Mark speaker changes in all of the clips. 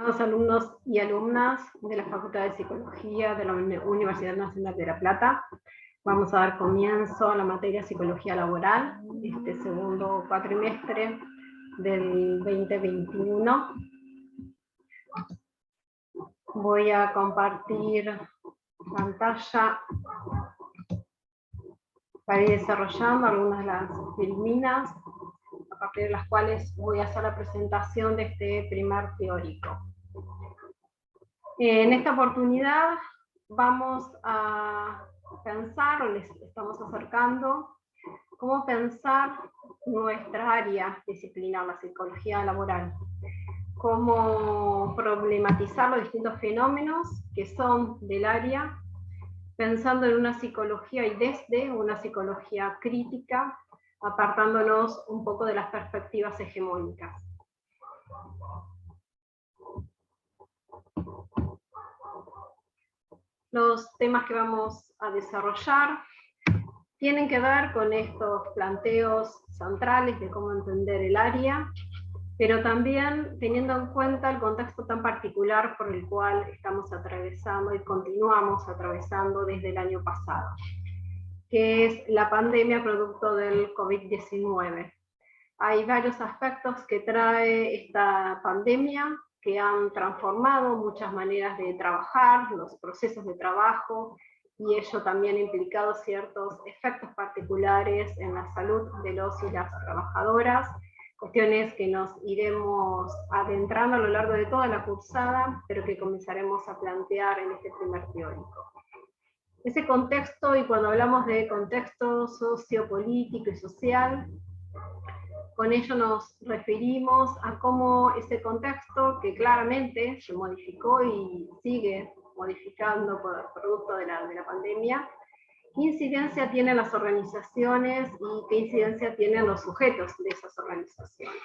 Speaker 1: Estimados alumnos y alumnas de la Facultad de Psicología de la Universidad Nacional de La Plata, vamos a dar comienzo a la materia Psicología Laboral, este segundo cuatrimestre del 2021. Voy a compartir pantalla para ir desarrollando algunas de las filminas, a partir de las cuales voy a hacer la presentación de este primer teórico. En esta oportunidad vamos a pensar, o les estamos acercando, cómo pensar nuestra área disciplinar, la psicología laboral, cómo problematizar los distintos fenómenos que son del área, pensando en una psicología y desde una psicología crítica, apartándonos un poco de las perspectivas hegemónicas. Los temas que vamos a desarrollar tienen que ver con estos planteos centrales de cómo entender el área, pero también teniendo en cuenta el contexto tan particular por el cual estamos atravesando y continuamos atravesando desde el año pasado, que es la pandemia producto del COVID-19. Hay varios aspectos que trae esta pandemia que han transformado muchas maneras de trabajar, los procesos de trabajo, y ello también ha implicado ciertos efectos particulares en la salud de los y las trabajadoras, cuestiones que nos iremos adentrando a lo largo de toda la cursada, pero que comenzaremos a plantear en este primer teórico. Ese contexto, y cuando hablamos de contexto sociopolítico y social, con ello nos referimos a cómo ese contexto, que claramente se modificó y sigue modificando por producto de la pandemia, qué incidencia tienen las organizaciones y qué incidencia tienen los sujetos de esas organizaciones.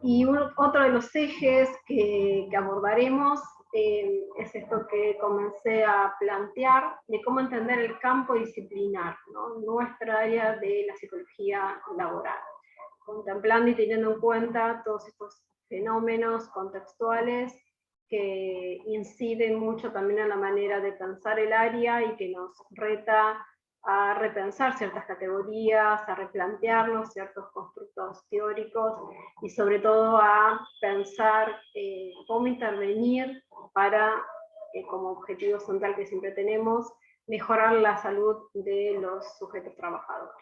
Speaker 1: Y otro de los ejes que abordaremos es esto que comencé a plantear, de cómo entender el campo disciplinar, ¿no? Nuestra área de la psicología laboral, contemplando y teniendo en cuenta todos estos fenómenos contextuales que inciden mucho también en la manera de pensar el área y que nos reta a repensar ciertas categorías, a replantearnos ciertos constructos teóricos y sobre todo a pensar cómo intervenir para, como objetivo central que siempre tenemos, mejorar la salud de los sujetos trabajadores.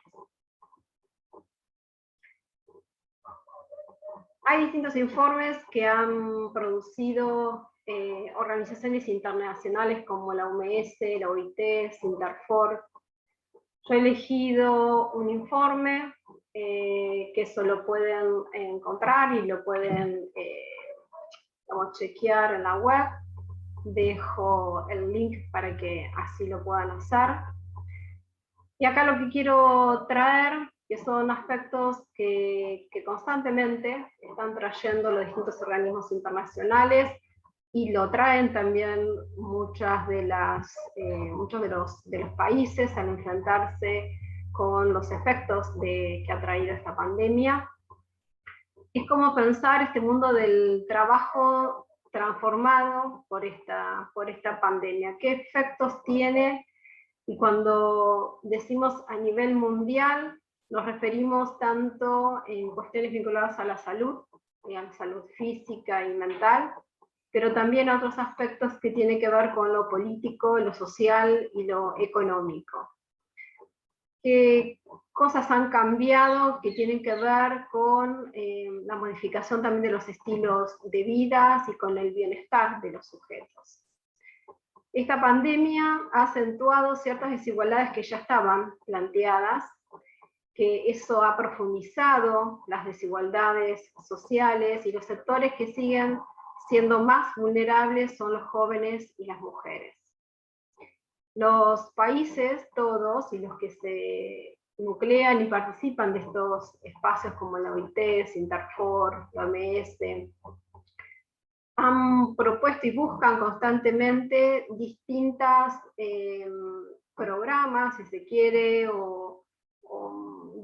Speaker 1: Hay distintos informes que han producido organizaciones internacionales como la OMS, la OIT, Sinterfor. Yo he elegido un informe que eso lo pueden encontrar y lo pueden chequear en la web. Dejo el link para que así lo puedan hacer. Y acá lo que quiero traer, que son aspectos que constantemente están trayendo los distintos organismos internacionales, y lo traen también muchos de los países al enfrentarse con los efectos que ha traído esta pandemia. Es como pensar este mundo del trabajo transformado por esta pandemia. ¿Qué efectos tiene? Y cuando decimos a nivel mundial, nos referimos tanto en cuestiones vinculadas a la salud física y mental, pero también a otros aspectos que tienen que ver con lo político, lo social y lo económico. ¿Qué cosas han cambiado que tienen que ver con la modificación también de los estilos de vida y con el bienestar de los sujetos? Esta pandemia ha acentuado ciertas desigualdades que ya estaban planteadas, que eso ha profundizado las desigualdades sociales, y los sectores que siguen siendo más vulnerables son los jóvenes y las mujeres. Los países todos, y los que se nuclean y participan de estos espacios como la OIT, Sinterfor, la OMS, han propuesto y buscan constantemente distintos programas, si se quiere, o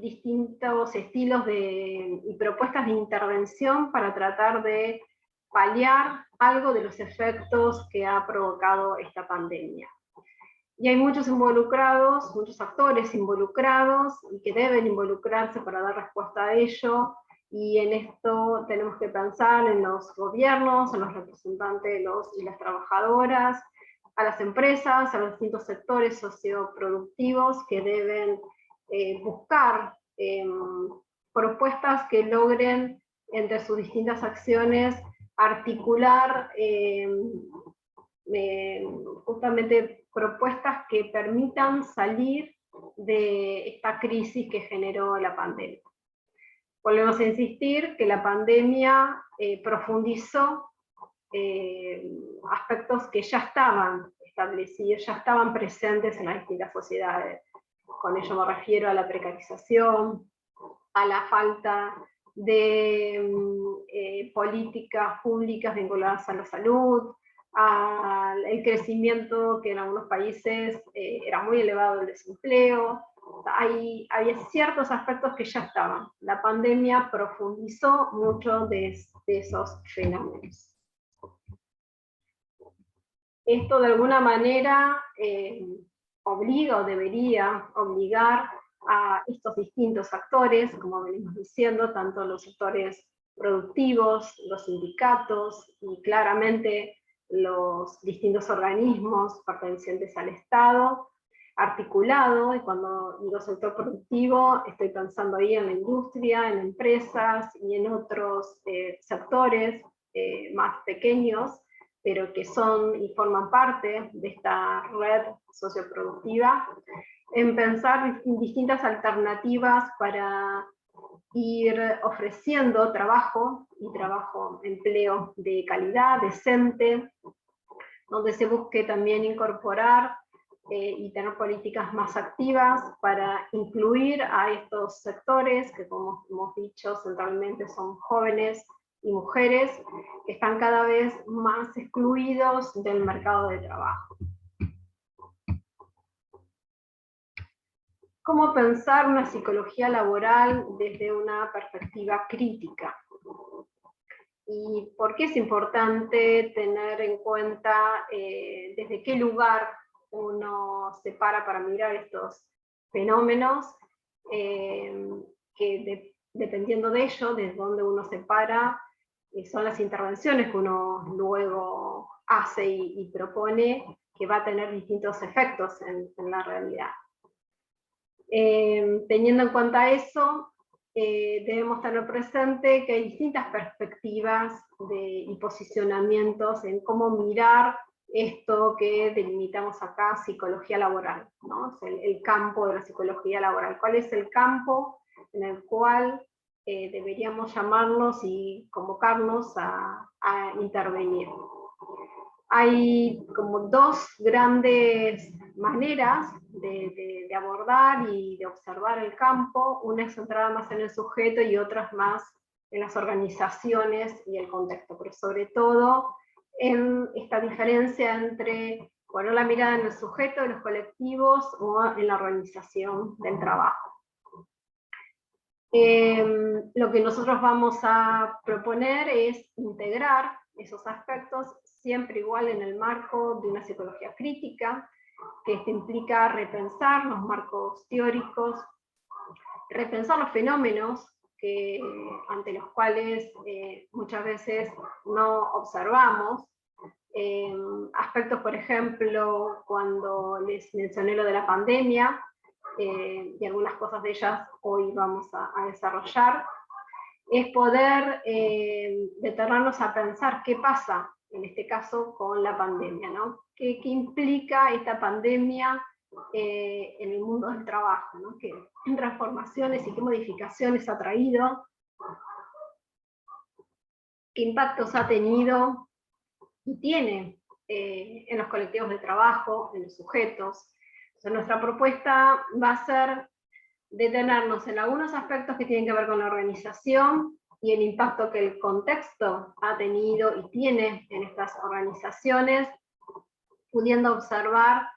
Speaker 1: distintos estilos y propuestas de intervención para tratar de paliar algo de los efectos que ha provocado esta pandemia. Y hay muchos involucrados, muchos actores involucrados, y que deben involucrarse para dar respuesta a ello, y en esto tenemos que pensar en los gobiernos, en los representantes de los y las trabajadoras, a las empresas, a los distintos sectores socioproductivos que deben buscar propuestas que logren, entre sus distintas acciones, articular justamente propuestas que permitan salir de esta crisis que generó la pandemia. Volvemos a insistir que la pandemia profundizó aspectos que ya estaban establecidos, ya estaban presentes en las distintas sociedades. Con ello me refiero a la precarización, a la falta de políticas públicas vinculadas a la salud, al crecimiento que en algunos países era muy elevado el desempleo. Había ciertos aspectos que ya estaban. La pandemia profundizó mucho de esos fenómenos. Esto de alguna manera obliga o debería obligar a estos distintos actores, como venimos diciendo, tanto los sectores productivos, los sindicatos y claramente los distintos organismos pertenecientes al Estado, articulado, y cuando digo sector productivo estoy pensando ahí en la industria, en empresas y en otros sectores más pequeños, pero que son y forman parte de esta red socioproductiva, en pensar distintas alternativas para ir ofreciendo trabajo, empleo de calidad, decente, donde se busque también incorporar y tener políticas más activas para incluir a estos sectores que, como hemos dicho, centralmente son jóvenes y mujeres, que están cada vez más excluidos del mercado de trabajo. ¿Cómo pensar una psicología laboral desde una perspectiva crítica? ¿Y por qué es importante tener en cuenta desde qué lugar uno se para mirar estos fenómenos, que dependiendo de ello, desde dónde uno se para, son las intervenciones que uno luego hace y propone, que va a tener distintos efectos en la realidad. Teniendo en cuenta eso, debemos tener presente que hay distintas perspectivas y posicionamientos en cómo mirar esto que delimitamos acá, psicología laboral, ¿no? El campo de la psicología laboral. ¿Cuál es el campo en el cual deberíamos llamarnos y convocarnos a intervenir? Hay como dos grandes maneras de abordar y de observar el campo. Una es centrada más en el sujeto y otras más en las organizaciones y el contexto, pero sobre todo en esta diferencia entre poner la mirada en el sujeto, en los colectivos o en la organización del trabajo. Lo que nosotros vamos a proponer es integrar esos aspectos, siempre igual en el marco de una psicología crítica, que esto implica repensar los marcos teóricos, repensar los fenómenos ante los cuales muchas veces no observamos. Aspectos, por ejemplo, cuando les mencioné lo de la pandemia, y algunas cosas de ellas hoy vamos a desarrollar, es poder detenernos a pensar qué pasa, en este caso, con la pandemia, ¿no? ¿Qué implica esta pandemia en el mundo del trabajo, ¿no? ¿Qué transformaciones y qué modificaciones ha traído? ¿Qué impactos ha tenido y tiene en los colectivos de trabajo, en los sujetos? Entonces, nuestra propuesta va a ser detenernos en algunos aspectos que tienen que ver con la organización y el impacto que el contexto ha tenido y tiene en estas organizaciones, pudiendo observar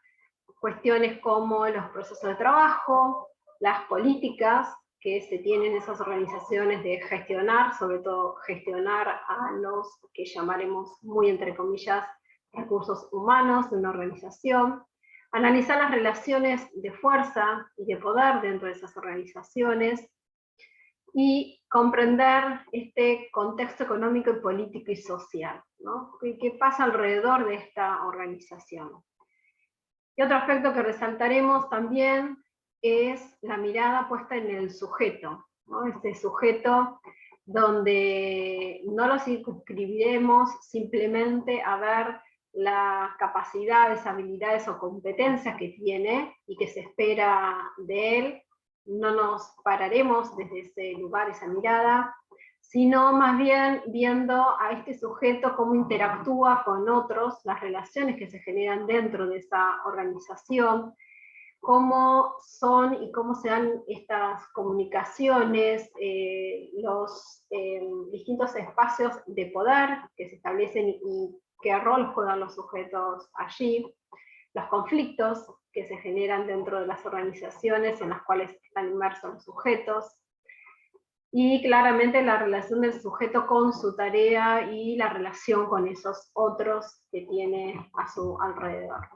Speaker 1: cuestiones como los procesos de trabajo, las políticas que se tienen esas organizaciones de gestionar, sobre todo gestionar a los que llamaremos muy entre comillas recursos humanos de una organización, analizar las relaciones de fuerza y de poder dentro de esas organizaciones, y comprender este contexto económico y político y social, ¿no? ¿Qué pasa alrededor de esta organización? Y otro aspecto que resaltaremos también es la mirada puesta en el sujeto, ¿no? Este sujeto donde no lo circunscribiremos simplemente a ver las capacidades, habilidades o competencias que tiene y que se espera de él. No nos pararemos desde ese lugar, esa mirada, sino más bien viendo a este sujeto cómo interactúa con otros, las relaciones que se generan dentro de esa organización, cómo son y cómo se dan estas comunicaciones, los distintos espacios de poder que se establecen y qué rol juegan los sujetos allí, los conflictos que se generan dentro de las organizaciones en las cuales están inmersos los sujetos, y claramente la relación del sujeto con su tarea y la relación con esos otros que tiene a su alrededor.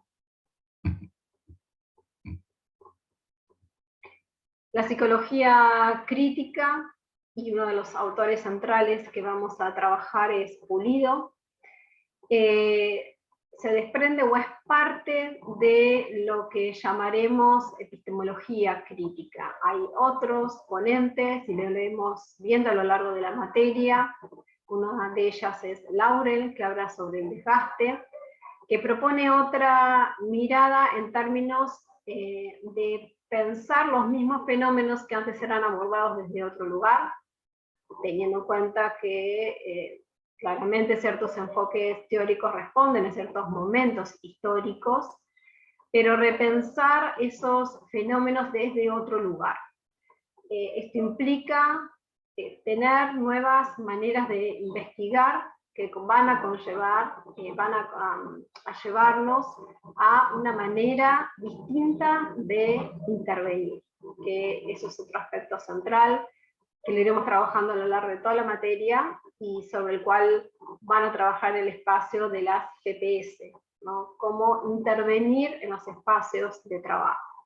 Speaker 1: La psicología crítica, y uno de los autores centrales que vamos a trabajar es Pulido, se desprende o es parte de lo que llamaremos epistemología crítica. Hay otros ponentes, y lo iremos viendo a lo largo de la materia. Una de ellas es Laurel, que habla sobre el desgaste, que propone otra mirada en términos de pensar los mismos fenómenos que antes eran abordados desde otro lugar, teniendo en cuenta que claramente ciertos enfoques teóricos responden a ciertos momentos históricos, pero repensar esos fenómenos desde otro lugar. Esto implica tener nuevas maneras de investigar que van a conllevar, van a llevarnos a una manera distinta de intervenir, que eso es otro aspecto central que lo iremos trabajando a lo largo de toda la materia y sobre el cual van a trabajar el espacio de las GPS, ¿no? Cómo intervenir en los espacios de trabajo.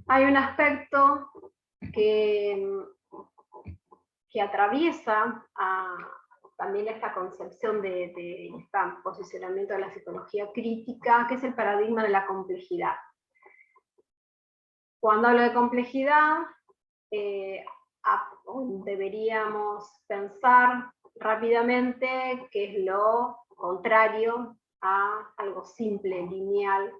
Speaker 1: Hay un aspecto que atraviesa también esta concepción de este posicionamiento de la psicología crítica, que es el paradigma de la complejidad. Cuando hablo de complejidad, deberíamos pensar rápidamente qué es lo contrario a algo simple, lineal,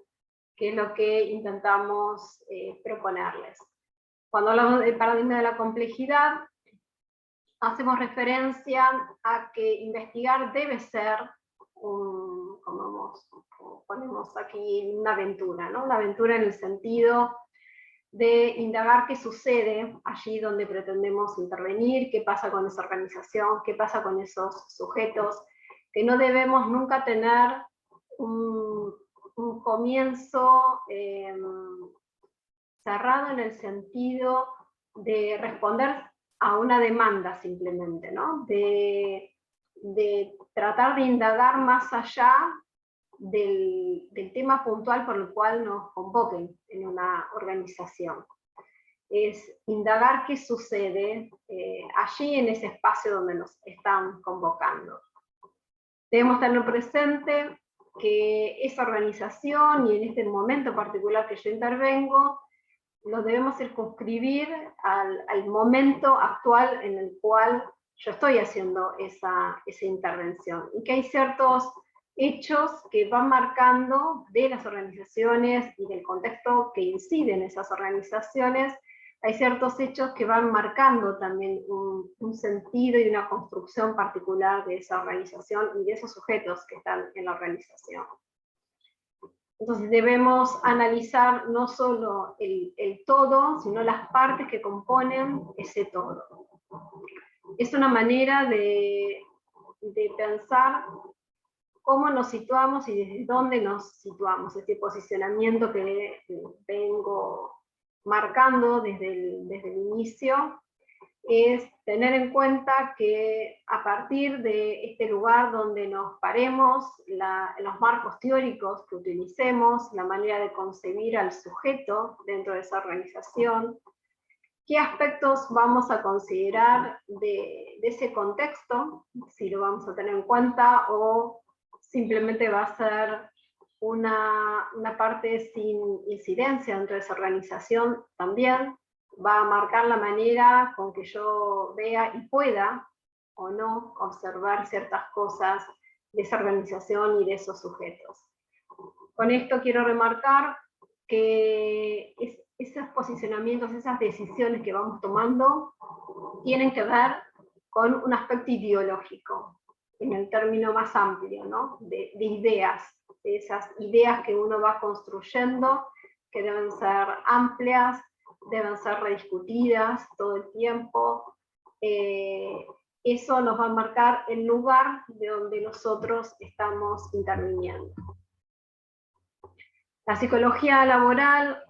Speaker 1: que es lo que intentamos proponerles. Cuando hablamos del paradigma de la complejidad, hacemos referencia a que investigar debe ser, como ponemos aquí, una aventura, ¿no? Una aventura en el sentido de indagar qué sucede allí donde pretendemos intervenir, qué pasa con esa organización, qué pasa con esos sujetos, que no debemos nunca tener un comienzo cerrado en el sentido de responder a una demanda simplemente, ¿no? De tratar de indagar más allá del tema puntual por el cual nos convoquen en una organización. Es indagar qué sucede allí en ese espacio donde nos están convocando. Debemos tener presente que esa organización, y en este momento particular que yo intervengo, lo debemos circunscribir al momento actual en el cual yo estoy haciendo esa intervención, y que hay ciertos hechos que van marcando de las organizaciones y del contexto que inciden esas organizaciones, hay ciertos hechos que van marcando también un sentido y una construcción particular de esa organización y de esos sujetos que están en la organización. Entonces debemos analizar no solo el todo, sino las partes que componen ese todo. Es una manera de pensar cómo nos situamos y desde dónde nos situamos, este posicionamiento que vengo marcando desde el inicio, es tener en cuenta que a partir de este lugar donde nos paremos, los marcos teóricos que utilicemos, la manera de concebir al sujeto dentro de esa organización, qué aspectos vamos a considerar de ese contexto, si lo vamos a tener en cuenta o simplemente va a ser una parte sin incidencia dentro de esa organización también, va a marcar la manera con que yo vea y pueda o no observar ciertas cosas de esa organización y de esos sujetos. Con esto quiero remarcar que esos posicionamientos, esas decisiones que vamos tomando, tienen que ver con un aspecto ideológico, en el término más amplio, ¿no? de ideas, de esas ideas que uno va construyendo, que deben ser amplias, deben ser rediscutidas todo el tiempo. Eso nos va a marcar el lugar de donde nosotros estamos interviniendo. La psicología laboral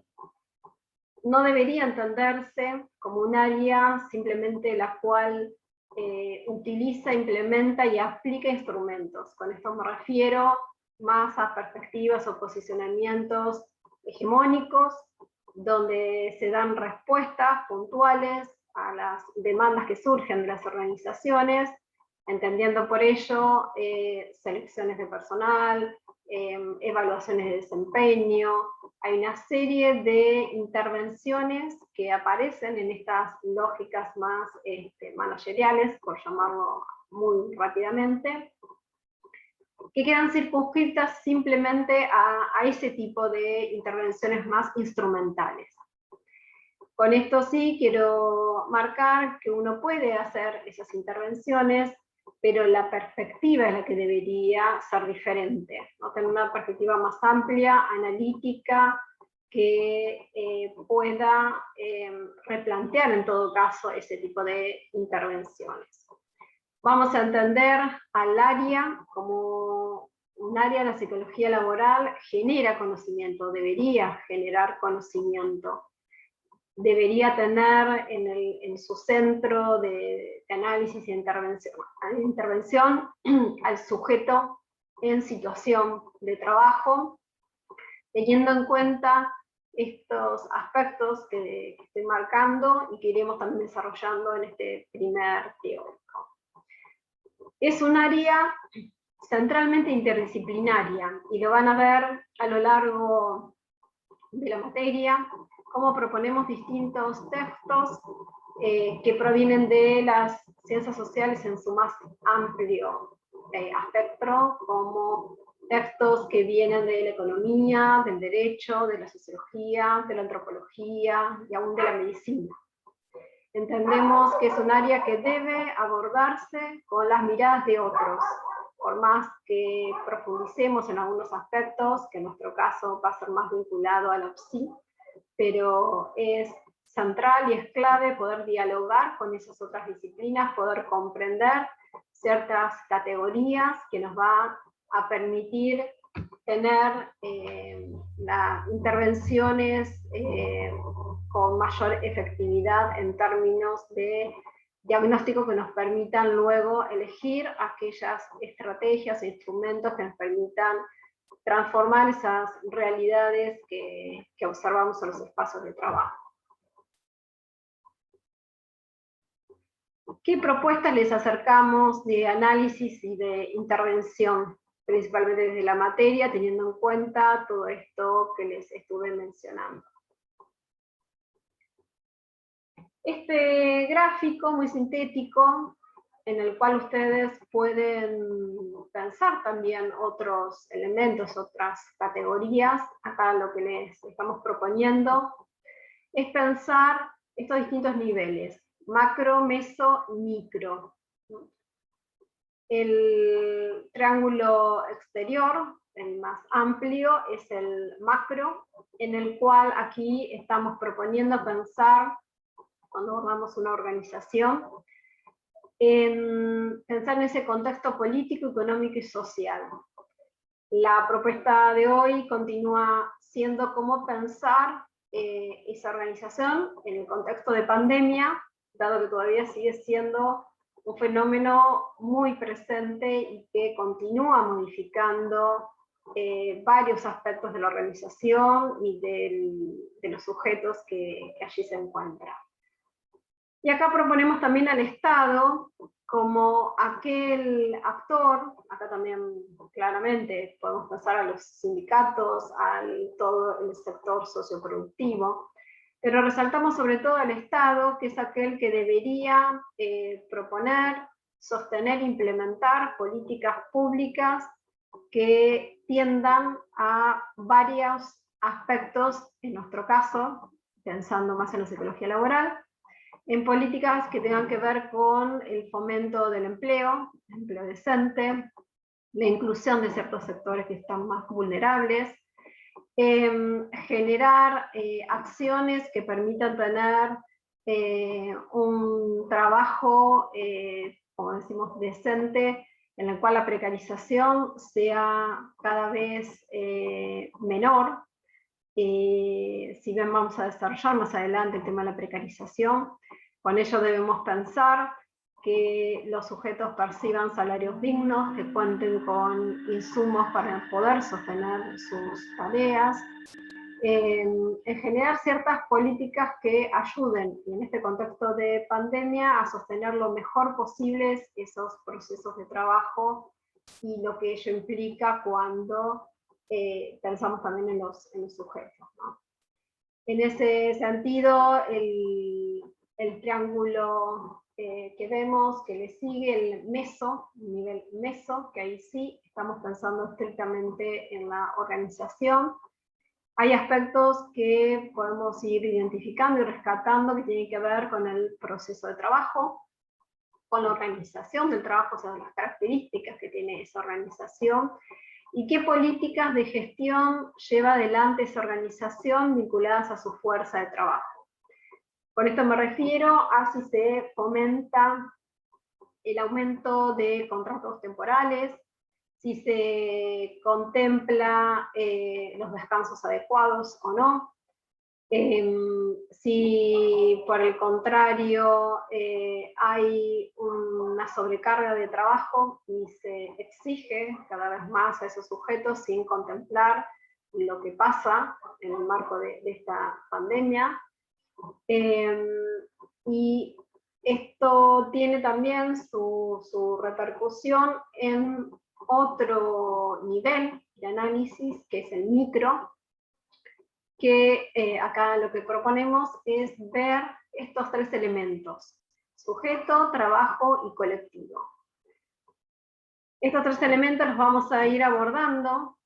Speaker 1: no debería entenderse como un área simplemente la cual utiliza, implementa y aplica instrumentos. Con esto me refiero más a perspectivas o posicionamientos hegemónicos, donde se dan respuestas puntuales a las demandas que surgen de las organizaciones, entendiendo por ello selecciones de personal, evaluaciones de desempeño. Hay una serie de intervenciones que aparecen en estas lógicas más manageriales, por llamarlo muy rápidamente, que quedan circunscritas simplemente a ese tipo de intervenciones más instrumentales. Con esto sí quiero marcar que uno puede hacer esas intervenciones, pero la perspectiva es la que debería ser diferente, ¿no? Tener una perspectiva más amplia, analítica, que pueda replantear en todo caso ese tipo de intervenciones. Vamos a entender al área como un área de la psicología laboral genera conocimiento, debería generar conocimiento. Debería tener en su centro de análisis y intervención al sujeto en situación de trabajo, teniendo en cuenta estos aspectos que estoy marcando y que iremos también desarrollando en este primer teórico. Es un área centralmente interdisciplinaria y lo van a ver a lo largo de la materia, cómo proponemos distintos textos que provienen de las ciencias sociales en su más amplio espectro, como textos que vienen de la economía, del derecho, de la sociología, de la antropología y aún de la medicina. Entendemos que es un área que debe abordarse con las miradas de otros, por más que profundicemos en algunos aspectos, que en nuestro caso va a ser más vinculado a la PSI, pero es central y es clave poder dialogar con esas otras disciplinas, poder comprender ciertas categorías que nos va a permitir tener las intervenciones con mayor efectividad en términos de diagnóstico que nos permitan luego elegir aquellas estrategias e instrumentos que nos permitan transformar esas realidades que observamos en los espacios de trabajo. ¿Qué propuestas les acercamos de análisis y de intervención, principalmente desde la materia, teniendo en cuenta todo esto que les estuve mencionando? Este gráfico muy sintético, en el cual ustedes pueden pensar también otros elementos, otras categorías, acá lo que les estamos proponiendo es pensar estos distintos niveles, macro, meso, micro. El triángulo exterior, el más amplio, es el macro, en el cual aquí estamos proponiendo pensar, cuando abordamos una organización, pensar en ese contexto político, económico y social. La propuesta de hoy continúa siendo cómo pensar esa organización en el contexto de pandemia, dado que todavía sigue siendo un fenómeno muy presente y que continúa modificando varios aspectos de la organización y de los sujetos que allí se encuentran. Y acá proponemos también al Estado como aquel actor, acá también claramente podemos pensar a los sindicatos, todo el sector socioproductivo, pero resaltamos sobre todo al Estado, que es aquel que debería proponer, sostener, implementar políticas públicas que tiendan a varios aspectos, en nuestro caso, pensando más en la psicología laboral, en políticas que tengan que ver con el fomento del empleo decente, la inclusión de ciertos sectores que están más vulnerables, generar acciones que permitan tener un trabajo, como decimos, decente, en el cual la precarización sea cada vez menor. Si bien vamos a desarrollar más adelante el tema de la precarización, con ello debemos pensar que los sujetos perciban salarios dignos, que cuenten con insumos para poder sostener sus tareas, en generar ciertas políticas que ayuden, en este contexto de pandemia, a sostener lo mejor posible esos procesos de trabajo y lo que ello implica cuando pensamos también en los sujetos, ¿no? En ese sentido, el triángulo que vemos, que le sigue el meso, nivel meso, que ahí sí estamos pensando estrictamente en la organización. Hay aspectos que podemos ir identificando y rescatando que tienen que ver con el proceso de trabajo, con la organización del trabajo, o sea, las características que tiene esa organización, y qué políticas de gestión lleva adelante esa organización vinculadas a su fuerza de trabajo. Con esto me refiero a si se fomenta el aumento de contratos temporales, si se contempla los descansos adecuados o no, si por el contrario hay una sobrecarga de trabajo y se exige cada vez más a esos sujetos sin contemplar lo que pasa en el marco de esta pandemia. Y esto tiene también su repercusión en otro nivel de análisis, que es el micro, que acá lo que proponemos es ver estos tres elementos: sujeto, trabajo y colectivo. Estos tres elementos los vamos a ir abordando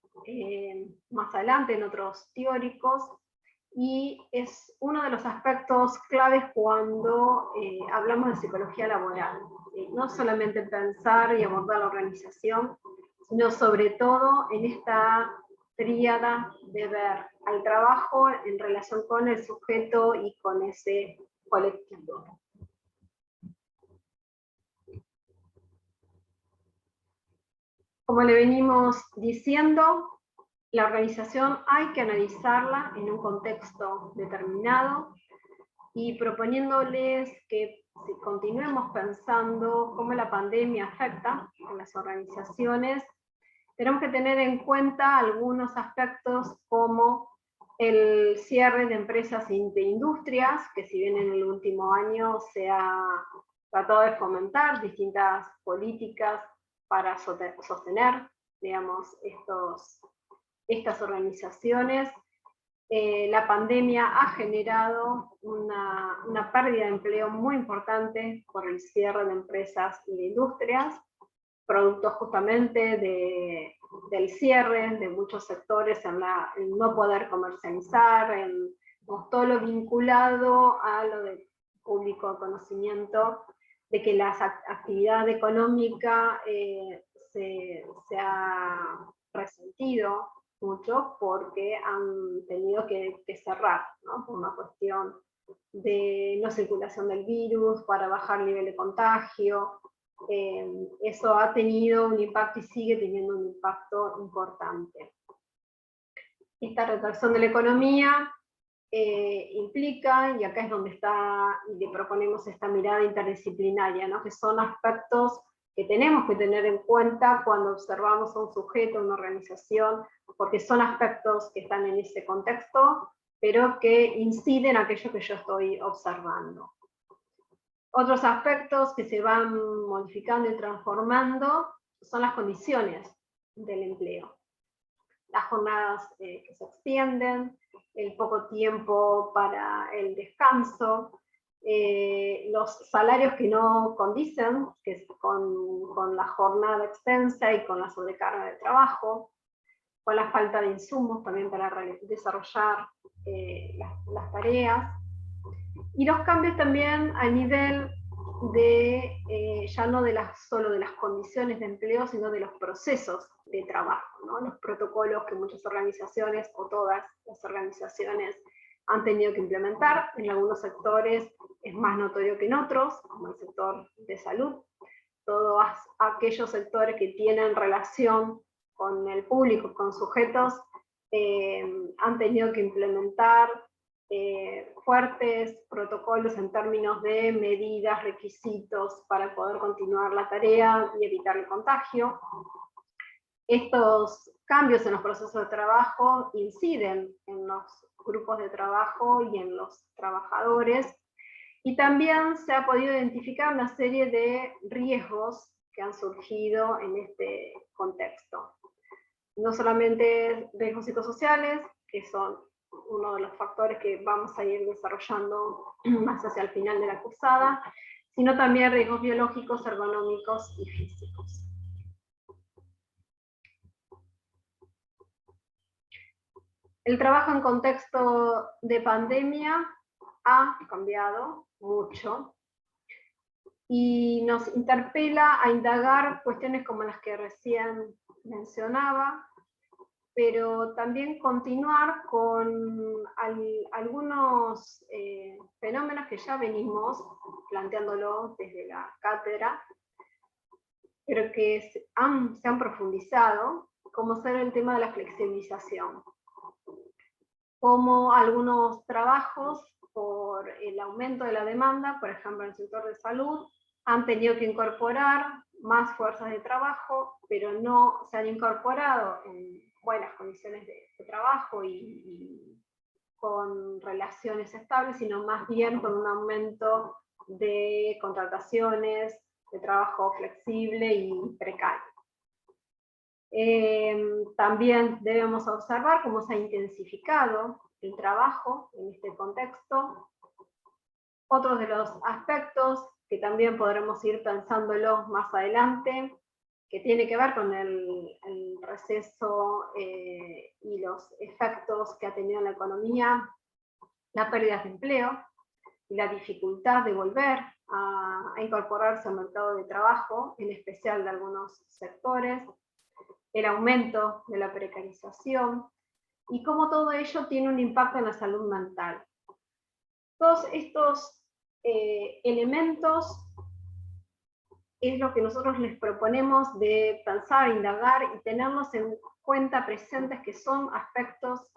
Speaker 1: más adelante en otros teóricos, y es uno de los aspectos claves cuando hablamos de psicología laboral. No solamente pensar y abordar la organización, sino sobre todo en esta tríada de ver al trabajo en relación con el sujeto y con ese colectivo. Como le venimos diciendo, la organización hay que analizarla en un contexto determinado y proponiéndoles que continuemos pensando cómo la pandemia afecta a las organizaciones. Tenemos que tener en cuenta algunos aspectos como el cierre de empresas y de industrias, que si bien en el último año se ha tratado de fomentar distintas políticas para sostener, digamos, estas organizaciones, la pandemia ha generado una pérdida de empleo muy importante por el cierre de empresas y de industrias, producto justamente del cierre de muchos sectores en no poder comercializar, en todo lo vinculado a lo de público conocimiento, de que la actividad económica se ha resentido mucho porque han tenido que cerrar, ¿no? Por una cuestión de no circulación del virus, para bajar el nivel de contagio. eso ha tenido un impacto y sigue teniendo un impacto importante. Esta retracción de la economía implica, y acá es donde está, y le proponemos esta mirada interdisciplinaria, ¿no? Que son aspectos que tenemos que tener en cuenta cuando observamos a un sujeto, una organización, porque son aspectos que están en ese contexto, pero que inciden en aquello que yo estoy observando. Otros aspectos que se van modificando y transformando son las condiciones del empleo. Las jornadas que se extienden, el poco tiempo para el descanso, los salarios que no condicen con la jornada extensa y con la sobrecarga de trabajo, con la falta de insumos también para desarrollar las tareas, y los cambios también a nivel de, ya no solo de las condiciones de empleo, sino de los procesos de trabajo, ¿no? Los protocolos que muchas organizaciones, o todas las organizaciones, han tenido que implementar. En algunos sectores es más notorio que en otros, como el sector de salud. Todos aquellos sectores que tienen relación con el público, con sujetos, han tenido que implementar fuertes protocolos en términos de medidas, requisitos para poder continuar la tarea y evitar el contagio. Estos cambios en los procesos de trabajo inciden en los grupos de trabajo y en los trabajadores, y también se ha podido identificar una serie de riesgos que han surgido en este contexto. No solamente riesgos psicosociales, que son uno de los factores que vamos a ir desarrollando más hacia el final de la cursada, sino también riesgos biológicos, ergonómicos y físicos. El trabajo en contexto de pandemia ha cambiado mucho y nos interpela a indagar cuestiones como las que recién mencionaba, pero también continuar con algunos fenómenos que ya venimos planteándolo desde la cátedra, pero que se han profundizado, como ser el tema de la flexibilización. Como algunos trabajos, por el aumento de la demanda, por ejemplo en el sector de salud, han tenido que incorporar más fuerzas de trabajo, pero no se han incorporado en buenas condiciones de trabajo y con relaciones estables, sino más bien con un aumento de contrataciones, de trabajo flexible y precario. También debemos observar cómo se ha intensificado el trabajo en este contexto. Otros de los aspectos que también podremos ir pensándolos más adelante, que tiene que ver con el receso y los efectos que ha tenido en la economía, la pérdida de empleo y la dificultad de volver a incorporarse al mercado de trabajo, en especial de algunos sectores, el aumento de la precarización, y cómo todo ello tiene un impacto en la salud mental. Todos estos elementos es lo que nosotros les proponemos de pensar, indagar y tenerlos en cuenta presentes, que son aspectos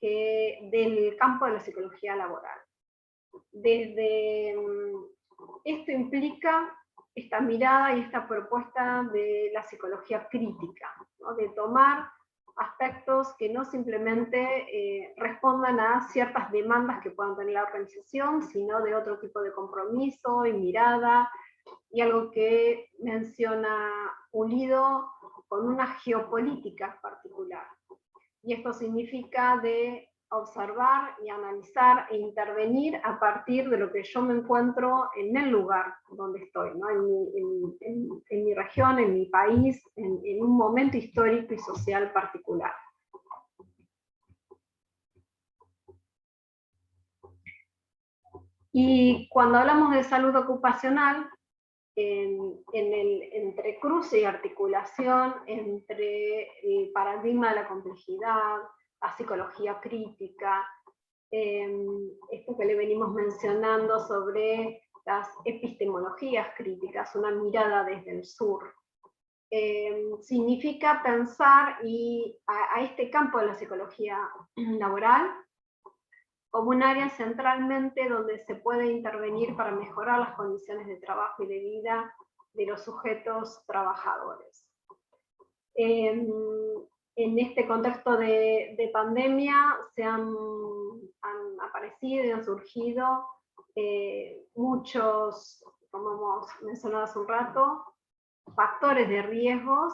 Speaker 1: del campo de la psicología laboral. Esto implica esta mirada y esta propuesta de la psicología crítica, ¿no? De tomar aspectos que no simplemente respondan a ciertas demandas que puedan tener la organización, sino de otro tipo de compromiso y mirada, y algo que menciona Pulido con una geopolítica particular. Y esto significa de observar y analizar e intervenir a partir de lo que yo me encuentro en el lugar donde estoy, ¿no? en mi región, en mi país, en un momento histórico y social particular. Y cuando hablamos de salud ocupacional, en el entrecruce y articulación entre el paradigma de la complejidad, la psicología crítica, esto que le venimos mencionando sobre las epistemologías críticas, una mirada desde el sur. Significa pensar a este campo de la psicología laboral como un área centralmente donde se puede intervenir para mejorar las condiciones de trabajo y de vida de los sujetos trabajadores. En este contexto de pandemia han aparecido y han surgido muchos, como hemos mencionado hace un rato, factores de riesgos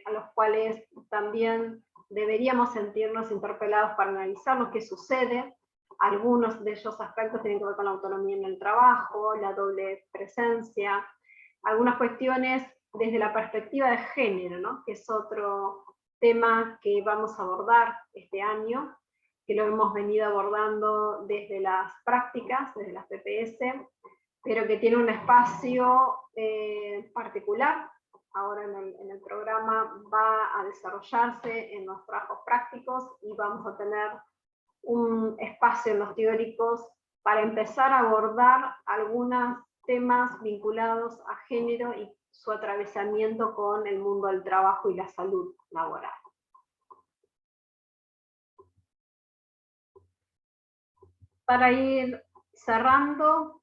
Speaker 1: a los cuales también deberíamos sentirnos interpelados para analizar lo que sucede. Algunos de esos aspectos tienen que ver con la autonomía en el trabajo, la doble presencia, algunas cuestiones desde la perspectiva de género, ¿no? Que es otro tema que vamos a abordar este año, que lo hemos venido abordando desde las prácticas, desde las PPS, pero que tiene un espacio particular. Ahora en el programa va a desarrollarse en los trabajos prácticos y vamos a tener un espacio en los teóricos para empezar a abordar algunos temas vinculados a género y su atravesamiento con el mundo del trabajo y la salud laboral. Para ir cerrando,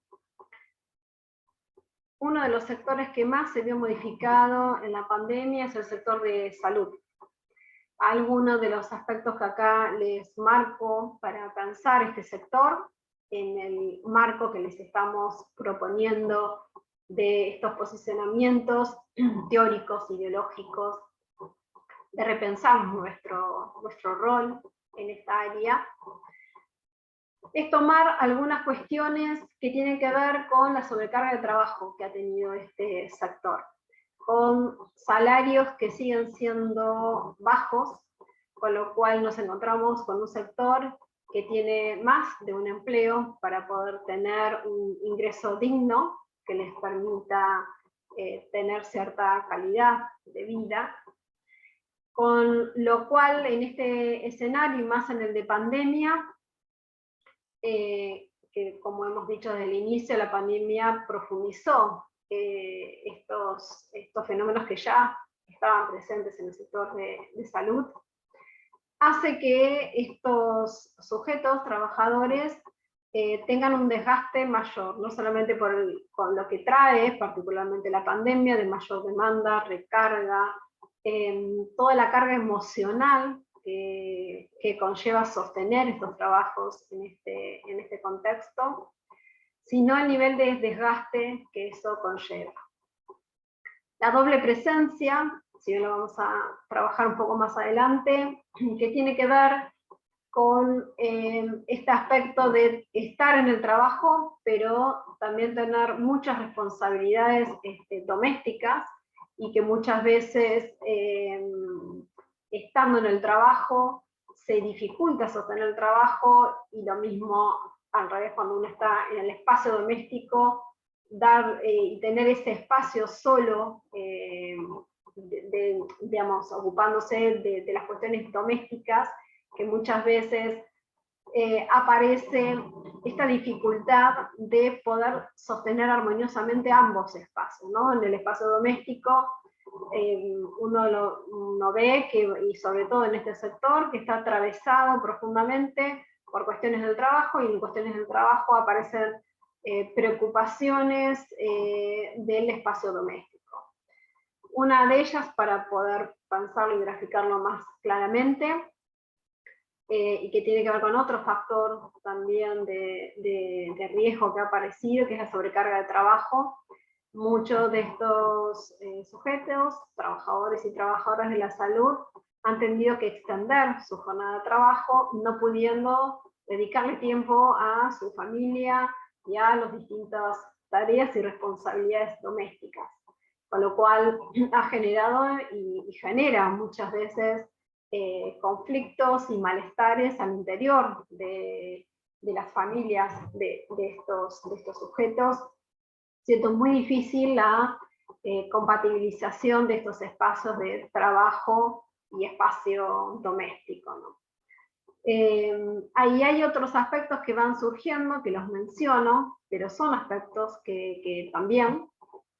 Speaker 1: uno de los sectores que más se vio modificado en la pandemia es el sector de salud. Algunos de los aspectos que acá les marco para pensar este sector, en el marco que les estamos proponiendo de estos posicionamientos teóricos, ideológicos, de repensar nuestro rol en esta área, es tomar algunas cuestiones que tienen que ver con la sobrecarga de trabajo que ha tenido este sector, con salarios que siguen siendo bajos, con lo cual nos encontramos con un sector que tiene más de un empleo para poder tener un ingreso digno que les permita tener cierta calidad de vida, con lo cual en este escenario, y más en el de pandemia, que como hemos dicho desde el inicio, la pandemia profundizó estos fenómenos que ya estaban presentes en el sector de salud, hace que estos sujetos, trabajadores, tengan un desgaste mayor, no solamente con lo que trae, particularmente la pandemia, de mayor demanda, recarga, toda la carga emocional que conlleva sostener estos trabajos en este contexto, sino el nivel de desgaste que eso conlleva. La doble presencia, si bien lo vamos a trabajar un poco más adelante, que tiene que ver con este aspecto de estar en el trabajo, pero también tener muchas responsabilidades domésticas, y que muchas veces estando en el trabajo se dificulta sostener el trabajo, y lo mismo al revés cuando uno está en el espacio doméstico, dar y tener ese espacio solo, digamos, ocupándose de las cuestiones domésticas, que muchas veces aparece esta dificultad de poder sostener armoniosamente ambos espacios, ¿no? En el espacio doméstico uno ve que, y sobre todo en este sector, que está atravesado profundamente por cuestiones del trabajo, y en cuestiones del trabajo aparecen preocupaciones del espacio doméstico. Una de ellas, para poder pensarlo y graficarlo más claramente, y que tiene que ver con otro factor también de riesgo que ha aparecido, que es la sobrecarga de trabajo. Muchos de estos sujetos, trabajadores y trabajadoras de la salud, han tenido que extender su jornada de trabajo, no pudiendo dedicarle tiempo a su familia y a las distintas tareas y responsabilidades domésticas, con lo cual ha generado y genera muchas veces conflictos y malestares al interior de las familias de estos sujetos, siendo muy difícil la compatibilización de estos espacios de trabajo y espacio doméstico, ¿no? Ahí hay otros aspectos que van surgiendo, que los menciono, pero son aspectos que también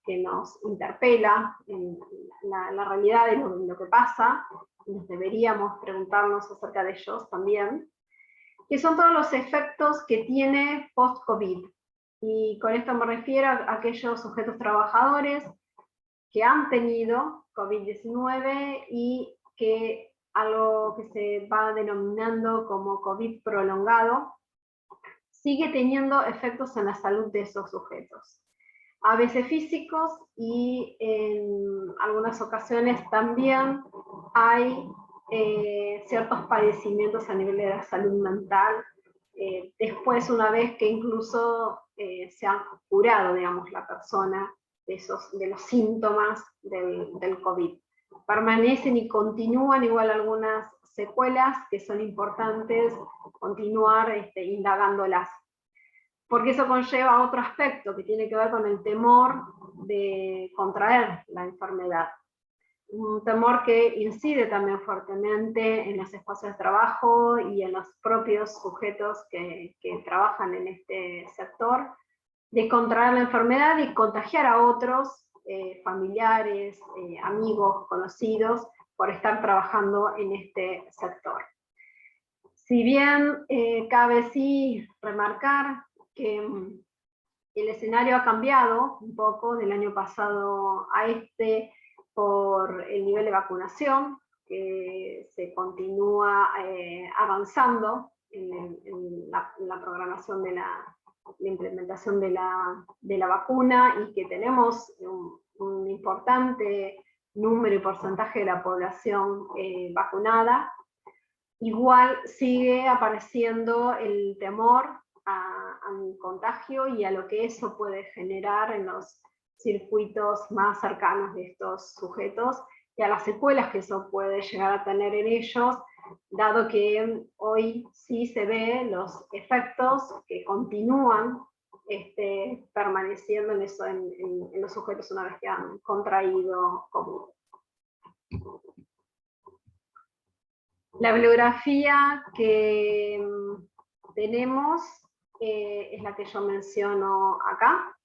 Speaker 1: que nos interpela en la realidad de lo que pasa, y nos deberíamos preguntarnos acerca de ellos también, que son todos los efectos que tiene post-COVID. Y con esto me refiero a aquellos sujetos trabajadores que han tenido COVID-19 y que algo que se va denominando como COVID prolongado, sigue teniendo efectos en la salud de esos sujetos. A veces físicos y en algunas ocasiones también hay ciertos padecimientos a nivel de la salud mental, después una vez que incluso se ha curado, digamos, la persona de los síntomas del COVID. Permanecen y continúan igual algunas secuelas que son importantes continuar indagándolas, porque eso conlleva otro aspecto que tiene que ver con el temor de contraer la enfermedad. Un temor que incide también fuertemente en los espacios de trabajo y en los propios sujetos que trabajan en este sector, de contraer la enfermedad y contagiar a otros familiares, amigos, conocidos, por estar trabajando en este sector. Si bien cabe sí remarcar que el escenario ha cambiado un poco del año pasado a este por el nivel de vacunación, que se continúa avanzando en la programación de la implementación de la vacuna, y que tenemos un importante número y porcentaje de la población vacunada. Igual sigue apareciendo el temor al contagio y a lo que eso puede generar en los circuitos más cercanos de estos sujetos, y a las secuelas que eso puede llegar a tener en ellos, dado que hoy sí se ve los efectos que continúan permaneciendo en los sujetos una vez que han contraído COVID. La bibliografía que tenemos es la que yo menciono acá.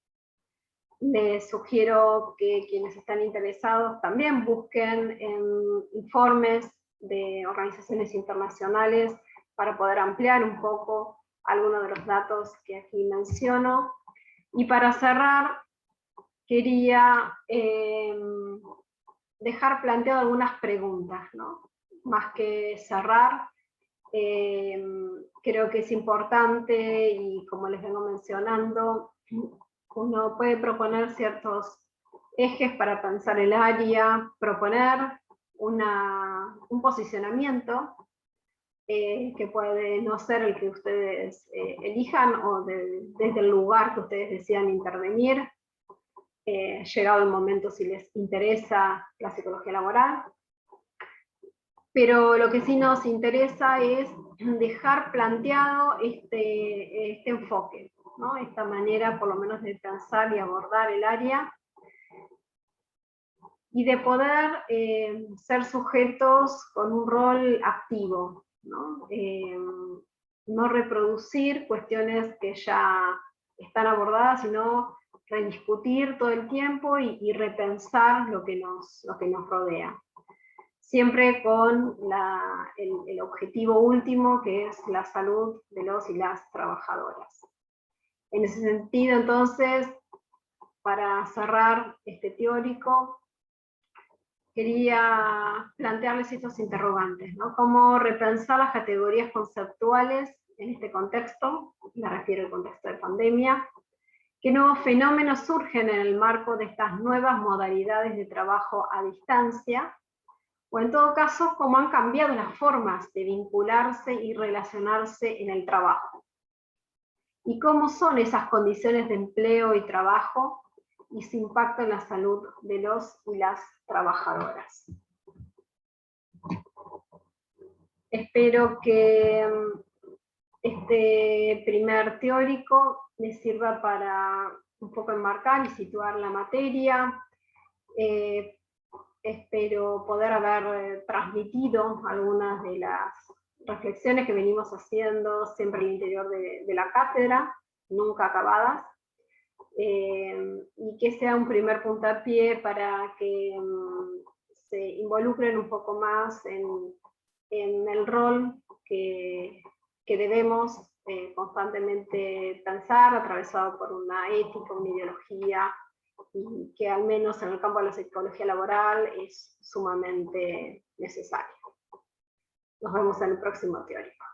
Speaker 1: Les sugiero que quienes están interesados también busquen en informes de organizaciones internacionales para poder ampliar un poco algunos de los datos que aquí menciono. Y para cerrar, quería dejar planteado algunas preguntas, ¿no? Más que cerrar, creo que es importante, y como les vengo mencionando, uno puede proponer ciertos ejes para pensar el área, proponer un posicionamiento que puede no ser el que ustedes elijan, o desde el lugar que ustedes desean intervenir, llegado el momento si les interesa la psicología laboral. Pero lo que sí nos interesa es dejar planteado este enfoque, ¿no? Esta manera por lo menos de pensar y abordar el área, y de poder ser sujetos con un rol activo, ¿no? No reproducir cuestiones que ya están abordadas, sino rediscutir todo el tiempo y repensar lo que nos rodea. Siempre con el objetivo último, que es la salud de los y las trabajadoras. En ese sentido, entonces, para cerrar este teórico, quería plantearles estos interrogantes, ¿no? Cómo repensar las categorías conceptuales en este contexto, me refiero al contexto de pandemia, qué nuevos fenómenos surgen en el marco de estas nuevas modalidades de trabajo a distancia, o en todo caso, cómo han cambiado las formas de vincularse y relacionarse en el trabajo. Y cómo son esas condiciones de empleo y trabajo y su impacto en la salud de los y las trabajadoras. Espero que este primer teórico les sirva para un poco enmarcar y situar la materia. Espero poder haber transmitido algunas de las reflexiones que venimos haciendo siempre al interior de la cátedra, nunca acabadas, y que sea un primer puntapié para que se involucren un poco más en el rol que debemos constantemente pensar, atravesado por una ética, una ideología, y que al menos en el campo de la psicología laboral es sumamente necesario. Nos vemos en el próximo teórico.